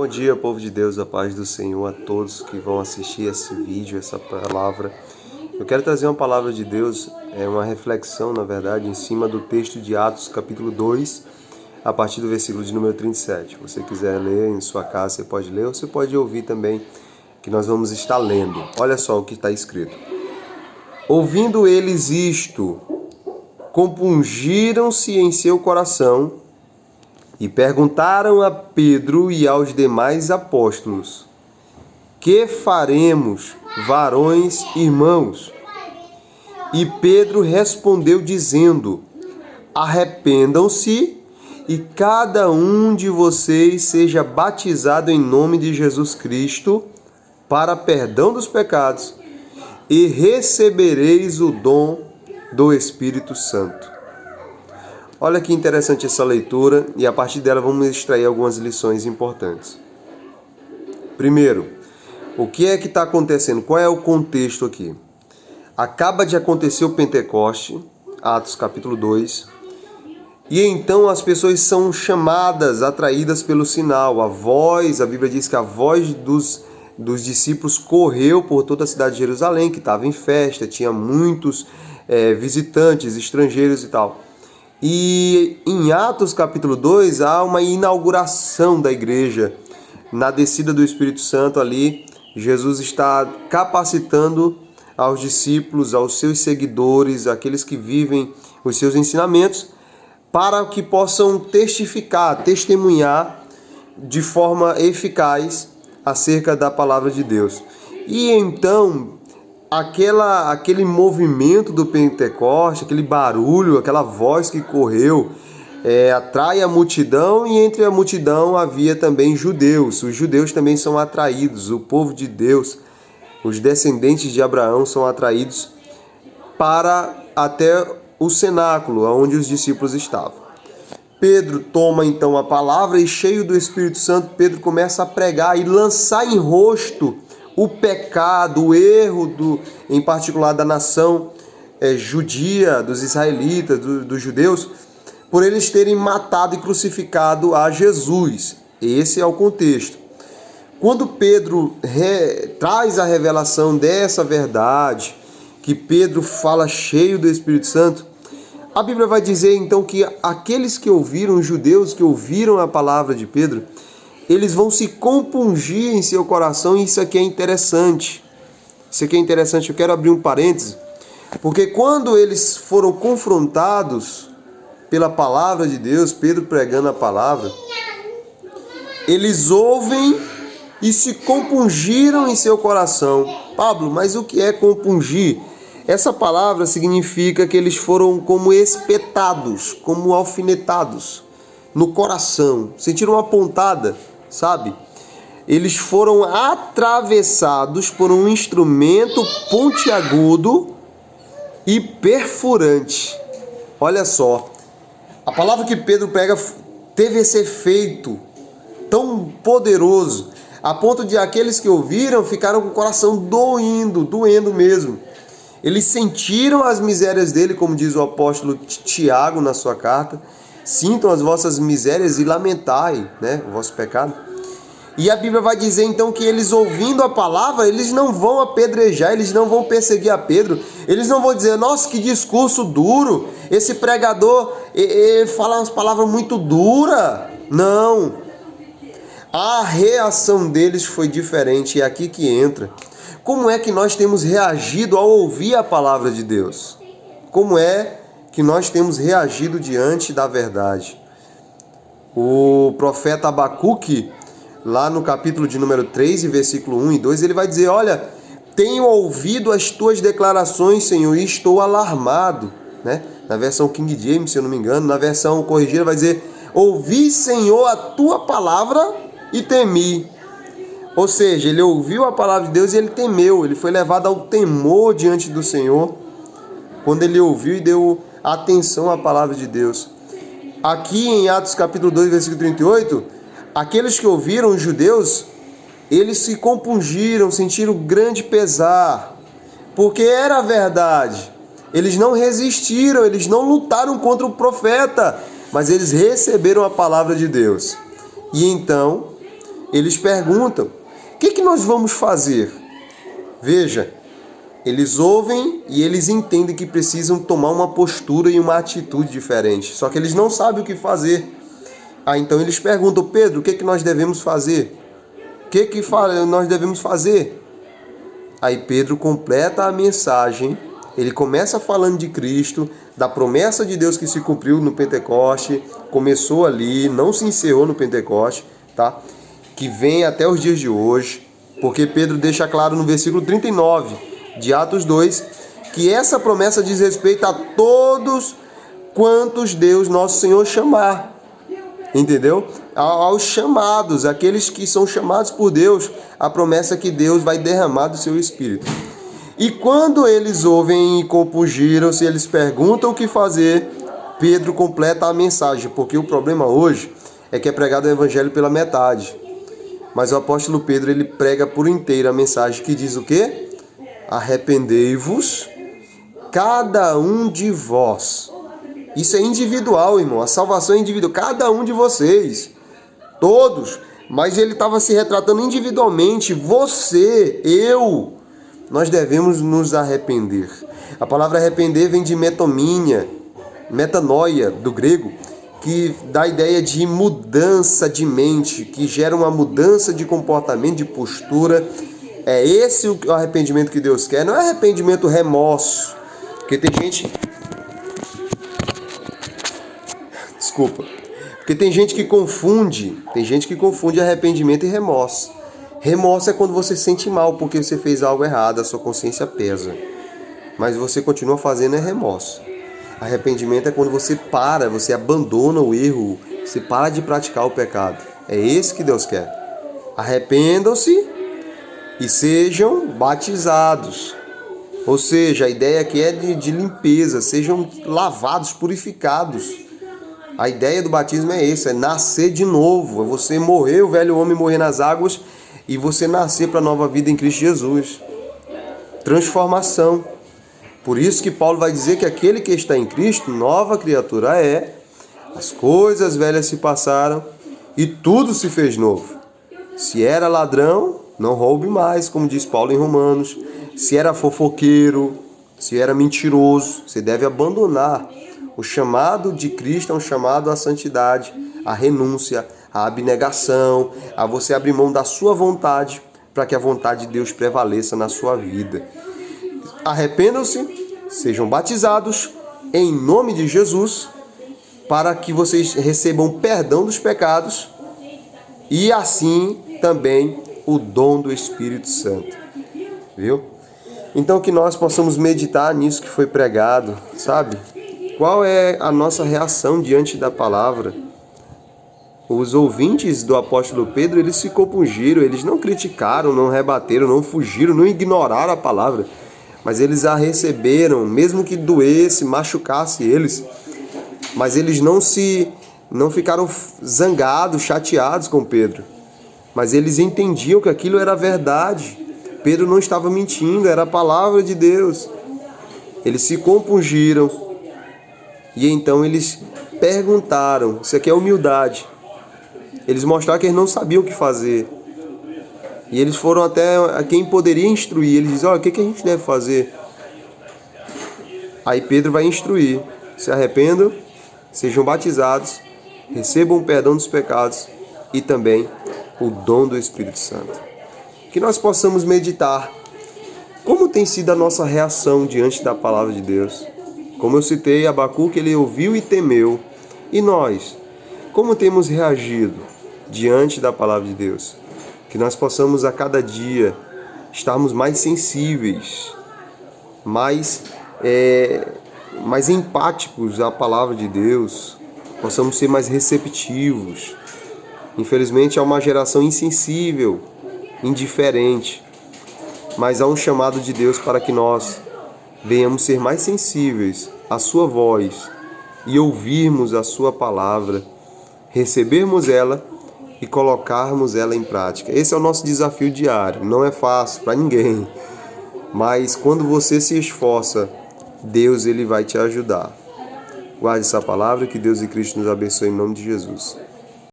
Bom dia, povo de Deus, a paz do Senhor a todos que vão assistir esse vídeo, essa palavra. Eu quero trazer uma palavra de Deus, uma reflexão, na verdade, em cima do texto de Atos, capítulo 2, a partir do versículo de número 37. Se você quiser ler em sua casa, você pode ler, ou você pode ouvir também, que nós vamos estar lendo. Olha só o que está escrito. Ouvindo eles isto, compungiram-se em seu coração e perguntaram a Pedro e aos demais apóstolos: que faremos, varões irmãos? E Pedro respondeu dizendo: arrependam-se e cada um de vocês seja batizado em nome de Jesus Cristo para perdão dos pecados e recebereis o dom do Espírito Santo. Olha que interessante essa leitura e a partir dela vamos extrair algumas lições importantes. Primeiro, o que é que está acontecendo? Qual é o contexto aqui? Acaba de acontecer o Pentecoste, Atos capítulo 2, e então as pessoas são chamadas, atraídas pelo sinal. A Bíblia diz que a voz dos discípulos correu por toda a cidade de Jerusalém, que estava em festa, tinha muitos visitantes, estrangeiros e tal. E em Atos capítulo 2 há uma inauguração da igreja. Na descida do Espírito Santo ali, Jesus está capacitando aos discípulos, aos seus seguidores, aqueles que vivem os seus ensinamentos, para que possam testemunhar de forma eficaz acerca da palavra de Deus. E então aquele movimento do Pentecoste, aquele barulho, aquela voz que correu, atrai a multidão, e entre a multidão havia também judeus. Os judeus também são atraídos, o povo de Deus, os descendentes de Abraão são atraídos para até o cenáculo, onde os discípulos estavam. Pedro toma então a palavra e, cheio do Espírito Santo, Pedro começa a pregar e lançar em rosto o pecado, o erro, em particular da nação judia, dos israelitas, dos judeus, por eles terem matado e crucificado a Jesus. Esse é o contexto. Quando Pedro traz a revelação dessa verdade, que Pedro fala cheio do Espírito Santo, a Bíblia vai dizer então que aqueles que ouviram, os judeus que ouviram a palavra de Pedro, eles vão se compungir em seu coração, e isso aqui é interessante. Isso aqui é interessante, eu quero abrir um parêntese, porque quando eles foram confrontados pela palavra de Deus, Pedro pregando a palavra, eles ouvem e se compungiram em seu coração. Pablo, mas o que é compungir? Essa palavra significa que eles foram como espetados, como alfinetados no coração, sentiram uma pontada, sabe? Eles foram atravessados por um instrumento pontiagudo e perfurante. Olha só, a palavra que Pedro prega teve esse efeito tão poderoso, a ponto de aqueles que ouviram ficaram com o coração doendo mesmo. Eles sentiram as misérias dele, como diz o apóstolo Tiago na sua carta: sintam as vossas misérias e lamentai, o vosso pecado. E a Bíblia vai dizer então que eles, ouvindo a palavra, eles não vão apedrejar, eles não vão perseguir a Pedro, eles não vão dizer: nossa, que discurso duro, esse pregador fala umas palavras muito duras. Não, a reação deles foi diferente, e é aqui que entra. Como é que nós temos reagido ao ouvir a palavra de Deus? Como é que nós temos reagido diante da verdade? O profeta Abacuque, lá no capítulo de número 3, versículo 1 e 2, ele vai dizer: olha, tenho ouvido as tuas declarações, Senhor, e estou alarmado. Na versão King James, se eu não me engano, na versão corrigida vai dizer: ouvi, Senhor, a tua palavra e temi. Ou seja, ele ouviu a palavra de Deus e ele temeu, ele foi levado ao temor diante do Senhor, quando ele ouviu e deu atenção à palavra de Deus. Aqui em Atos capítulo 2, versículo 38, aqueles que ouviram, os judeus, eles se compungiram, sentiram grande pesar, porque era a verdade. Eles não resistiram, eles não lutaram contra o profeta, mas eles receberam a palavra de Deus. E então, eles perguntam: o que nós vamos fazer? Veja, eles ouvem e eles entendem que precisam tomar uma postura e uma atitude diferente. Só que eles não sabem o que fazer. Então eles perguntam: Pedro, o que nós devemos fazer? O que nós devemos fazer? Aí Pedro completa a mensagem. Ele começa falando de Cristo, da promessa de Deus que se cumpriu no Pentecoste. Começou ali, não se encerrou no Pentecoste, tá? Que vem até os dias de hoje. Porque Pedro deixa claro no versículo 39 de Atos 2, que essa promessa diz respeito a todos quantos Deus nosso Senhor chamar. Entendeu? Aos chamados, aqueles que são chamados por Deus, a promessa é que Deus vai derramar do seu Espírito. E quando eles ouvem e compungiram-se, eles perguntam o que fazer, Pedro completa a mensagem, porque o problema hoje é que é pregado o Evangelho pela metade. Mas o apóstolo Pedro, ele prega por inteiro a mensagem que diz o quê? Arrependei-vos, cada um de vós. Isso é individual, irmão. A salvação é individual. Cada um de vocês. Todos. Mas ele estava se retratando individualmente. Você, eu. Nós devemos nos arrepender. A palavra arrepender vem de metomínia, metanoia, do grego, que dá a ideia de mudança de mente, que gera uma mudança de comportamento, de postura. É esse o arrependimento que Deus quer. Não é arrependimento remorso. Porque tem gente... Desculpa. Porque tem gente que confunde arrependimento e remorso. Remorso é quando você se sente mal porque você fez algo errado, a sua consciência pesa. Mas você continua fazendo é remorso. Arrependimento é quando você para, você abandona o erro, você para de praticar o pecado. É esse que Deus quer. Arrependam-se e sejam batizados. Ou seja, a ideia aqui é de limpeza, sejam lavados, purificados. A ideia do batismo é essa, é nascer de novo, é você morrer, o velho homem morrer nas águas e você nascer para a nova vida em Cristo Jesus. Transformação. Por isso que Paulo vai dizer que aquele que está em Cristo, nova criatura é. As coisas velhas se passaram e tudo se fez novo. Se era ladrão, não roube mais, como diz Paulo em Romanos. Se era fofoqueiro, se era mentiroso, você deve abandonar. O chamado de Cristo é um chamado à santidade, à renúncia, à abnegação, a você abrir mão da sua vontade para que a vontade de Deus prevaleça na sua vida. Arrependam-se, sejam batizados em nome de Jesus, para que vocês recebam perdão dos pecados e assim também o dom do Espírito Santo. Viu? Então que nós possamos meditar nisso que foi pregado, sabe? Qual é a nossa reação diante da palavra? Os ouvintes do apóstolo Pedro, eles se compungiram, eles não criticaram, não rebateram, não fugiram, não ignoraram a palavra, mas eles a receberam, mesmo que doesse, machucasse eles, mas eles não ficaram zangados, chateados com Pedro, mas eles entendiam que aquilo era verdade. Pedro não estava mentindo, era a palavra de Deus. Eles se compungiram. E então eles perguntaram, isso aqui é humildade. Eles mostraram que eles não sabiam o que fazer. E eles foram até a quem poderia instruir. Eles dizem, olha, o que a gente deve fazer? Aí Pedro vai instruir. Se arrependam, sejam batizados, recebam o perdão dos pecados e também o dom do Espírito Santo. Que nós possamos meditar. Como tem sido a nossa reação diante da palavra de Deus? Como eu citei, Abacuque, ele ouviu e temeu. E nós, como temos reagido diante da palavra de Deus? Que nós possamos a cada dia estarmos mais sensíveis, mais empáticos à palavra de Deus, possamos ser mais receptivos. Infelizmente, há uma geração insensível, indiferente, mas há um chamado de Deus para que nós venhamos ser mais sensíveis à sua voz e ouvirmos a sua palavra, recebermos ela e colocarmos ela em prática. Esse é o nosso desafio diário. Não é fácil para ninguém, mas quando você se esforça, Deus ele vai te ajudar. Guarde essa palavra, que Deus e Cristo nos abençoe em nome de Jesus.